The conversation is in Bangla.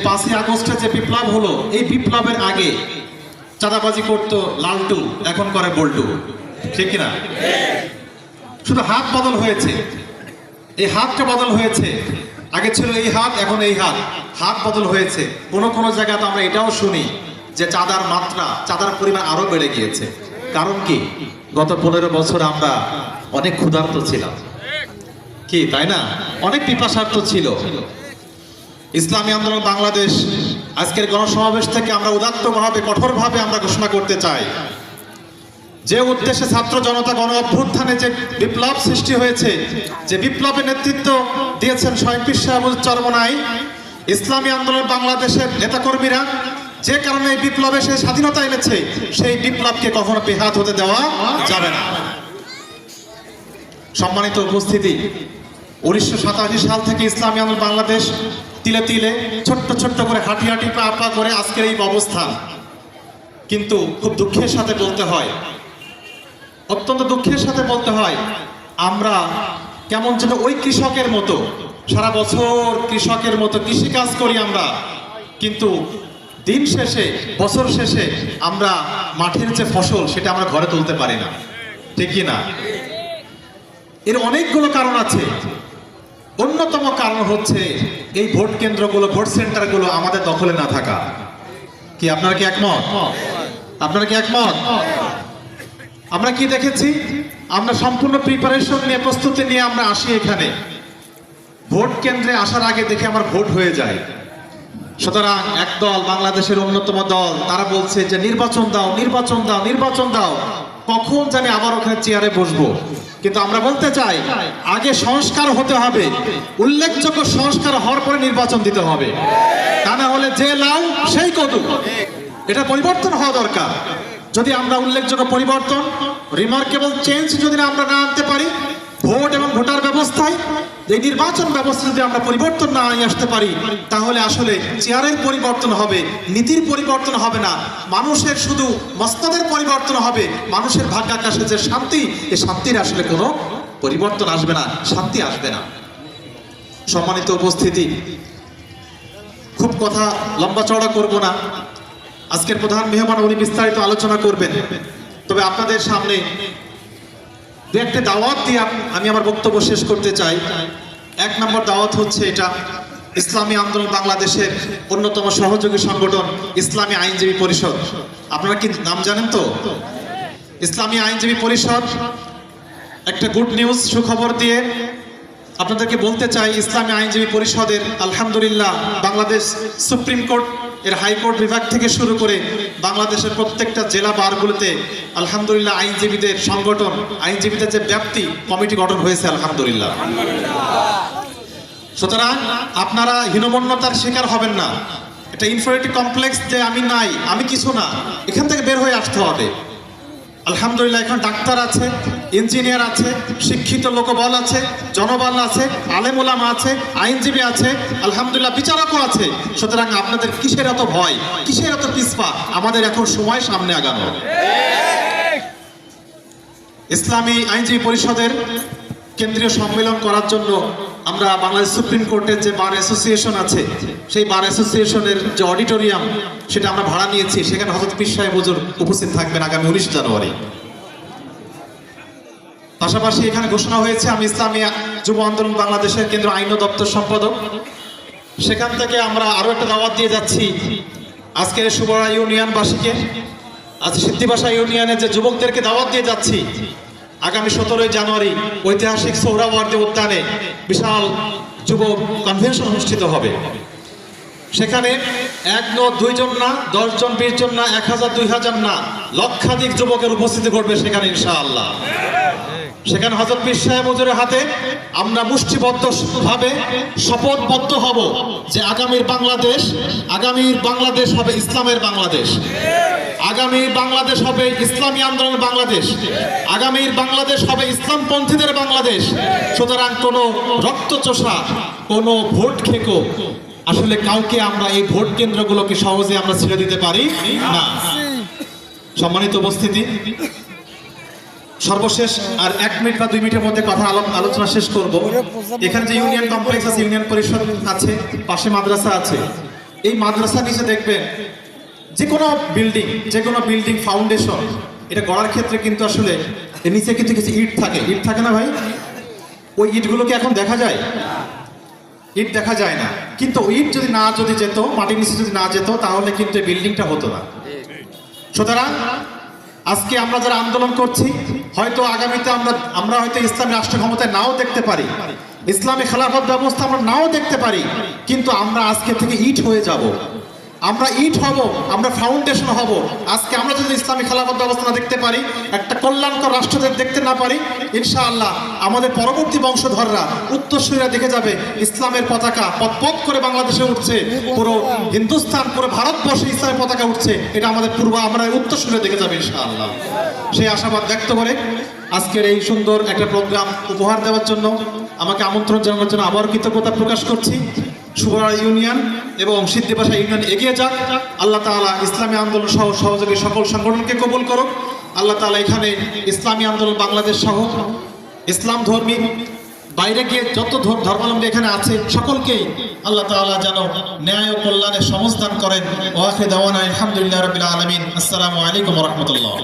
5ই আগস্টে যে বিপ্লব হলো, এই বিপ্লবের আগে চাঁদাবাজি করতো লালটু, এখন করে বল্টু, ঠিক কিনা? শুধু হাত বদল হয়েছে, এই হাতটা বদল হয়েছে। আগে ছিল এই হাত, এখন এই হাত, হাত বদল হয়েছে। কোনো জায়গাতে আমরা এটাও শুনি যে চাঁদার মাত্রা, চাঁদার পরিমাণ আরো বেড়ে গিয়েছে। কারণ কি? গত 15 বছর আমরা অনেক ক্ষুধার্ত ছিলাম, কি তাই না? অনেক পিপাসার্থ ছিল। ইসলামী আন্দোলন বাংলাদেশ আজকের গণসমাবেশ থেকে আমরা উদাত্তভাবে, কঠোরভাবে আমরা ঘোষণা করতে চাই, যে উদ্দেশ্যে ছাত্র জনতা গণ অভ্যুত্থানে যে বিপ্লব সৃষ্টি হয়েছে, যে বিপ্লবের নেতৃত্ব দিয়েছেন স্বয়ং পীর সাহেবুল চরমনাই, ইসলামী আন্দোলন বাংলাদেশের নেতাকর্মীরা যে কারণে এই বিপ্লবে সে স্বাধীনতা এনেছে, সেই বিপ্লবকে কখনো বেহাত হতে দেওয়া যাবে না। সম্মানিত উপস্থিতি, 1987 সাল থেকে ইসলামী আন্দোলন বাংলাদেশ তিলে তিলে, ছোট্ট করে হাঁটি হাঁটি পা পা করে আজকের এই অবস্থান। কিন্তু খুব দুঃখের সাথে বলতে হয়, অত্যন্ত দুঃখের সাথে বলতে হয়, আমরা কেমন যেন ওই কৃষকের মতো সারা বছর কৃষকের মতো কৃষিকাজ করি আমরা, কিন্তু দিন শেষে, বছর শেষে আমরা মাঠের যে ফসল সেটা আমরা ঘরে তুলতে পারি না, ঠিক কি না? এর অনেকগুলো কারণ আছে। অন্যতম কারণ হচ্ছে এই ভোট কেন্দ্রগুলো, ভোট সেন্টারগুলো আমাদের দখলে না থাকা। কি আপনারা কি একমত? আপনারা কি একমত? আমরা কি দেখেছি? আমরা সম্পূর্ণ প্রিপারেশন নিয়ে, প্রস্তুতি নিয়ে আমরা আসি এখানে, ভোট কেন্দ্রে আসার আগে দেখে আমার ভোট হয়ে যায়। সুতরাং একদল, বাংলাদেশের অন্যতম দল, তারা বলছে যে নির্বাচন দাও, নির্বাচন দাও, নির্বাচন দাও, কখন জানি আবার ওখানে চেয়ারে বসবো। কিন্তু আমরা বলতে চাই, আগে সংস্কার হতে হবে, উল্লেখযোগ্য সংস্কার হওয়ার পরে নির্বাচন দিতে হবে। তা না হলে যে লাউ সেই কদু, এটা পরিবর্তন হওয়া দরকার। যদি আমরা উল্লেখযোগ্য পরিবর্তন, রিমার্কেবল চেঞ্জ যদি আমরা না আনতে পারি, ভোট এবং ভোটার ব্যবস্থায় এই নির্বাচন ব্যবস্থা যদি আমরা পরিবর্তন না নিয়ে আসতে পারি, তাহলে আসলে চেয়ারের পরিবর্তন হবে, নীতির পরিবর্তন হবে না, মানুষের শুধু মস্তদের পরিবর্তন হবে। মানুষের ভাগ্যাকাশে যে শান্তি, এই শান্তির আসলে কোনো পরিবর্তন আসবে না, শান্তি আসবে না। সম্মানিত উপস্থিতি, খুব কথা লম্বা চওড়া করব না, আজকের প্রধান মেহমান উনি বিস্তারিত আলোচনা করবেন। তবে আপনাদের সামনে দু একটা দাওয়াত দিয়ে আমি আমার বক্তব্য শেষ করতে চাই। 1 নম্বর দাওয়াত হচ্ছে এটা, ইসলামী আন্দোলন বাংলাদেশের অন্যতম সহযোগী সংগঠন ইসলামী আইনজীবী পরিষদ। আপনারা কি নাম জানেন তো? ইসলামী আইনজীবী পরিষদ একটা গুড নিউজ, সুখবর দিয়ে আপনাদেরকে বলতে চাই, ইসলামী আইনজীবী পরিষদের আলহামদুলিল্লাহ বাংলাদেশ সুপ্রিম কোর্ট এর হাইকোর্ট বিভাগ থেকে শুরু করে বাংলাদেশের প্রত্যেকটা জেলা বারগুলোতে আলহামদুলিল্লাহ আইনজীবীদের সংগঠন, আইনজীবীদের যে ব্যাপ্তি, কমিটি গঠন হয়েছে আলহামদুলিল্লাহ। সুতরাং আপনারা হীনমন্যতার শিকার হবেন না। এটা ইনফিরিয়রিটি কমপ্লেক্স যে আমি নাই, আমি কিছু না, এখান থেকে বের হয়ে আসতে হবে। আলহামদুলিল্লাহ এখন ডাক্তার আছে, ইঞ্জিনিয়ার আছে, শিক্ষিত লোকবল আছে, জনবল আছে, আলেম ওলামা আছে, আইনজীবী আছে, আলহামদুলিল্লাহ বিচারকও আছে। সুতরাং আপনাদের কিসের এত ভয়, কিসের এত পিছপা? আমাদের এখন সময় সামনে আগানো। ইসলামী আইনজীবী পরিষদের কেন্দ্রীয় সম্মেলন করার জন্য আমরা বাংলাদেশ সুপ্রিম কোর্টের যে বার অ্যাসোসিয়েশন আছে, সেই বার অ্যাসোসিয়েশনের যে অডিটোরিয়াম, সেটা আমরা ভাড়া নিয়েছি। সেখানে হযরত পীর সাহেব হুজুর উপস্থিত থাকবেন আগামী 19 জানুয়ারি। পাশাপাশি এখানে ঘোষণা হয়েছে আমি ইসলামী যুব আন্দোলন বাংলাদেশের কেন্দ্র আইন ও দপ্তর সম্পাদক। সেখান থেকে আমরা আরো একটা দাওয়াত দিয়ে যাচ্ছি আজকের সুবরা ইউনিয়নবাসীকে, আজ সিদ্ধিবাসা ইউনিয়নের যে যুবকদেরকে দাওয়াত দিয়ে যাচ্ছি। আগামী 17 জানুয়ারি ঐতিহাসিক সোহরাওয়ার্দী উদ্যানে বিশাল যুব কনভেনশন অনুষ্ঠিত হবে। সেখানে 1 না 2 জন না, 10 জন, 20 জন না, 1000, 2000 না, লক্ষাধিক যুবকের উপস্থিতি ঘটবে সেখানে ইনশাআল্লাহ। সেখানে হযরত পীর সাহেব হুজুরের হাতে আমরা মুষ্টিবদ্ধভাবে শপথবদ্ধ হব যে আগামীর বাংলাদেশ হবে ইসলামের বাংলাদেশ, আগামীর বাংলাদেশ হবে ইসলামী আন্দোলনের বাংলাদেশ, আগামীর বাংলাদেশ হবে ইসলামপন্থীদের বাংলাদেশ। সুতরাং কোনো রক্তচোষা, কোনো ভোট খেকো আসলে কাউকে আমরা এই ভোট কেন্দ্রগুলোকে সহজে আমরা ছেড়ে দিতে পারি না। সম্মানিত উপস্থিতি, সর্বশেষ আর 1 মিনিট বা 2 মিনিটের মধ্যে কথা আলোচনা শেষ করব। এখানে যে ইউনিয়ন কমপ্লেক্স আছে, ইউনিয়ন পরিষদ আছে, পাশে মাদ্রাসা আছে, এই মাদ্রাসা নিচে দেখবেন যে কোনো বিল্ডিং ফাউন্ডেশন এটা গড়ার ক্ষেত্রে কিন্তু আসলে এর নিচে কিন্তু কিছু ইট থাকে না ভাই? ওই ইটগুলোকে এখন দেখা যায়? ইট দেখা যায় না। কিন্তু ইট যদি যেত, মাটির নিচে যদি না যেত, তাহলে কিন্তু এই বিল্ডিংটা হতো না। সুতরাং আজকে আমরা যারা আন্দোলন করছি, হয়তো আগামীতে আমরা হয়তো ইসলামী রাষ্ট্র ক্ষমতায় নাও দেখতে পারি, ইসলামী খেলাফত ব্যবস্থা আমরা নাও দেখতে পারি, কিন্তু আমরা আজকে থেকে ইট হয়ে যাব, আমরা ইট হব, আমরা ফাউন্ডেশন হব। আজকে আমরা যদি ইসলামী খেলাফত ব্যবস্থা না দেখতে পারি, একটা কল্যাণকর রাষ্ট্র দেখতে না পারি, ইনশাআল্লাহ আমাদের পরবর্তী বংশধররা, উত্তরসূরিরা দেখে যাবে ইসলামের পতাকা পথ করে বাংলাদেশে উঠছে, পুরো হিন্দুস্তান, পুরো ভারতবর্ষে ইসলামের পতাকা উঠছে। এটা আমাদের আমরা উত্তরসূরিরা দেখে যাবে ইনশাআল্লাহ। সেই আশাবাদ ব্যক্ত করে আজকের এই সুন্দর একটা প্রোগ্রাম উপহার দেওয়ার জন্য, আমাকে আমন্ত্রণ জানানোর জন্য আবার কৃতজ্ঞতা প্রকাশ করছি। শুভরা ইউনিয়ন এবং সিদ্ধিবাসা ইউনিয়ন এগিয়ে যাক। আল্লাহ তাআলা ইসলামী আন্দোলন সহ সহযোগী সকল সংগঠনকে কবুল করুক। আল্লাহ তাআলা এখানে ইসলামী আন্দোলন বাংলাদেশ সহ ইসলাম ধর্মী বাইরে গিয়ে যত ধর্মাবলম্বী এখানে আছে সকলকেই আল্লাহ তাআলা যেন ন্যায় ও কল্যাণের সমস্ত দান করেন। ওয়া আখিরু দাওয়ানা আলহামদুলিল্লাহি রাব্বিল আলামিন। আসসালামু আলাইকুম ওয়া রাহমাতুল্লাহ।